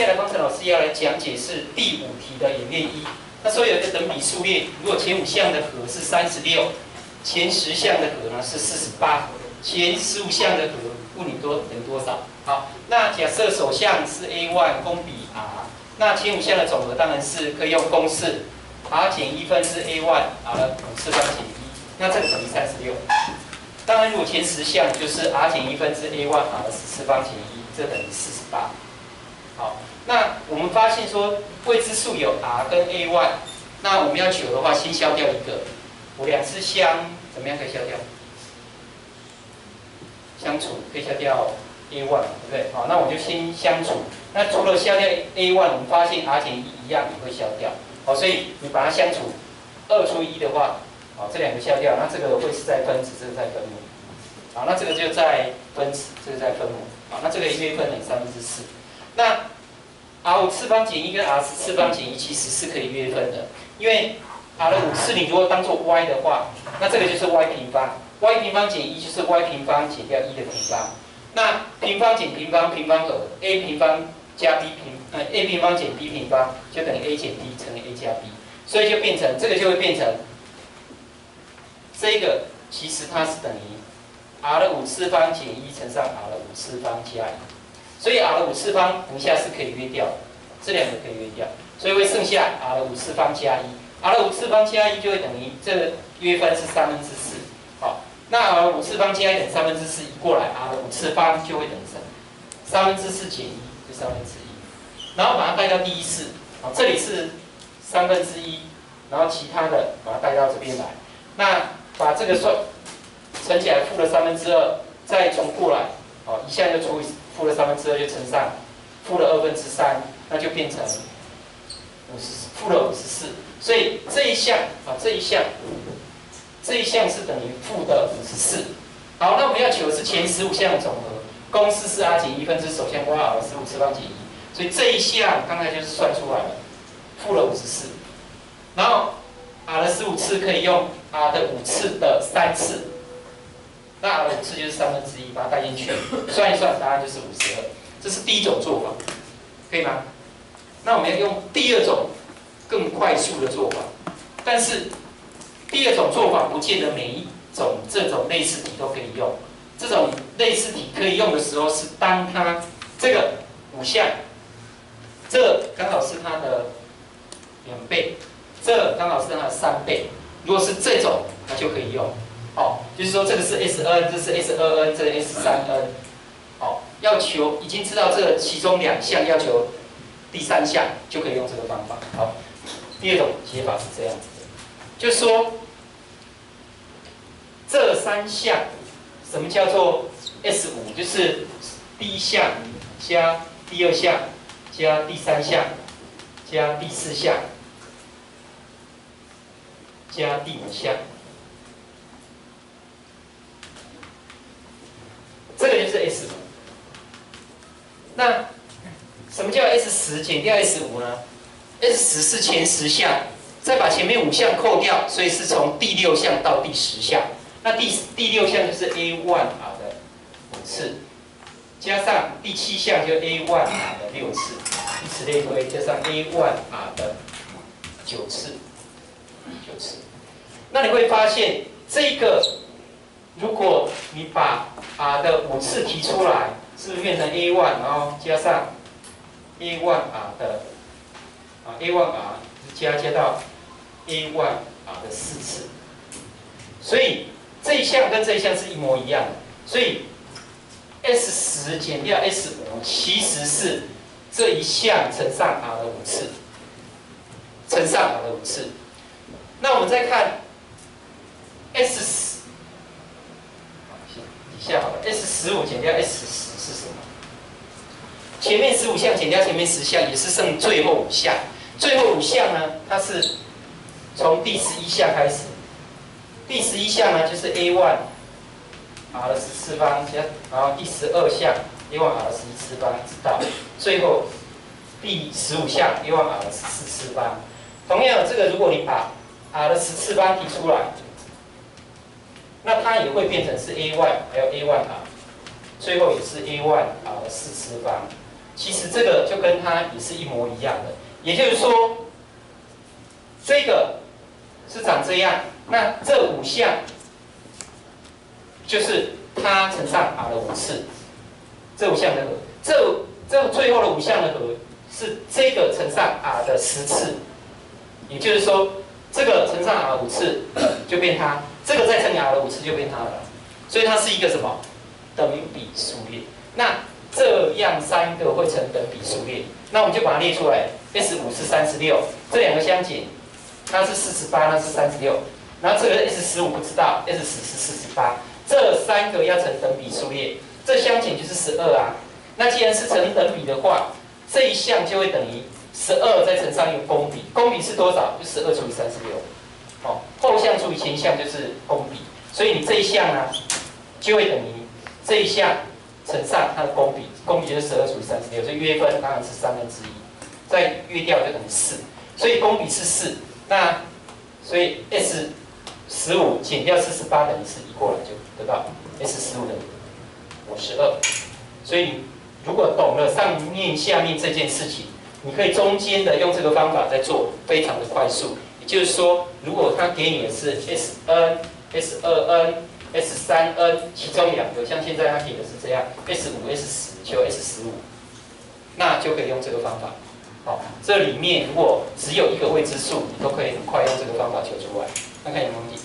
下来，方程老师要来讲解是第5题的演练1。那说有一个等比数列，如果前5项的和是36，前10项的和呢是48，前15项的和问你等于多少？好，那假设首项是 A1 公比 R， 那前5项的总和当然是可以用公式 R 减1分之 A1 R 的5次方减1，那这个等于36。当然，如果前10项就是 R 减1分之 A1 R 的10次方减1，这等于48。好，那我们发现说未知数有 R 跟 A1， 那我们要求的话，先消掉一个。我2次相怎么样可以消掉？相除可以消掉 A1， 对不对？好，那我就先相除。那除了消掉 A1， 我们发现 R 减1一样也会消掉。好，所以你把它相除2除1的话，好，这2个消掉，那这个会是在分子，这个在分母。好，那这个就在分子，这个在分母。好，那这个约分等于4/3。那 R 5次方减1跟 R 10次方减1其实是可以约分的，因为 R 的5次你如果当做 y 的话，那这个就是 y 平方 ，y 平方减1就是 y 平方减掉1的平方。那平方减平方，平方和 a 平方加 b 平，a 平方减 b 平方就等于 a 减 b 乘以 a 加 b， 所以就变成这个就会变成这个其实它是等于 R 的5次方减1乘上 R 的5次方加1。所以 R 的5次方等一下是可以约掉的，这2个可以约掉，所以会剩下 R 的5次方加1，R 的5次方加1就会等于这个约分是4/3。好，那 R 的5次方加1等于4/3，移过来 R 的5次方就会等于3/4减1就1/3，然后把它带到第1式，好，这里是1/3，然后其他的把它带到这边来，那把这个乘起来负了2/2，再重过来，好，一下就除以。负了2/2就乘上负了3/2，那就变成负了54。所以这一项是等于负的54。好，那我们要求的是前15项的总和，公式是 R 减1分之首项括号 R 的15次方减1，所以这一项刚才就是算出来了，负了54。然后 R 的15次可以用 R 的5次的3次。那 R 的5次就是1/3，把它带进去，算一算，答案就是52。这是第一种做法，可以吗？那我们要用第2种更快速的做法，但是第2种做法不见得每一种这种类似题都可以用。这种类似题可以用的时候是当它这个5项，这刚好是它的2倍，这刚好是它的3倍。如果是这种，那就可以用。好，就是说这个是 Sn， 这是 S2n， 这是 S3n。好，要求已经知道这其中2项，要求第3项就可以用这个方法。好，第2种解法是这样子的，就是说这3项，什么叫做 S5？ 就是第1项加第2项加第3项加第4项加第5项。这个就是 S5。那什么叫 S10 减掉 S5 呢 ？S10 是前10项，再把前面5项扣掉，所以是从第6项到第10项。那第6项就是 A1 R 的5次，加上第7项就 A1 R 的6次，以此类推，加上 A1 R 的9次。那你会发现这个。如果你把 R 的5次提出来，是不是变成 A1， 然后加上 A1 R 的A1 R 加到 A1 R 的4次，所以这一项跟这一项是一模一样的，所以 S10 减掉 S5 其实是这一项乘上 R 的5次，乘上 R 的5次。那我们再看 S10。下好了 ，S15 减掉 S10是什么？前面15项减掉前面10项，也是剩最后5项。最后5项呢，它是从第11项开始。第11项呢，就是 A1 R 的10次方加，然后第12项 A1 R 的11次方，直到最后第15项 A1 R 的14次方。同样，这个如果你把 R 的10次方提出来。那它也会变成是 A1 还有 A1 R， 最后也是 A1 R 的4次方其实这个就跟它也是一模一样的。也就是说，这个是长这样，那这5项就是它乘上 r 的5次，这5项的和，这最后的5项的和是这个乘上 r 的10次，也就是说，这个乘上 r 5次就变它，这个再乘以 r 的5次就变它了，所以它是一个什么等比数列？那这样3个会成等比数列，那我们就把它列出来。S5是36，这2个相减，它是48，那是36。然后这个 S15不知道 ，S10是48，这3个要成等比数列，这相减就是12啊。那既然是成等比的话，这一项就会等于12再乘上一个公比，公比是多少？就12除以36。哦，后项除以前项就是公比，所以你这一项呢，就会等于这一项乘上它的公比，公比就是12除以36，所以约分当然是1/3，再约掉就等于4，所以公比是4。那所以 S15减掉48等于4，移过来就得到 S15等于52。所以你如果懂了上面下面这件事情，你可以中间的用这个方法在做，非常的快速。也就是说，如果他给你的是 S2N、S3N，其中2个，像现在他给的是这样 ，S5、S10 求 S15，那就可以用这个方法。好，这里面如果只有一个未知数，你都可以很快用这个方法求出来。看看有没有问题。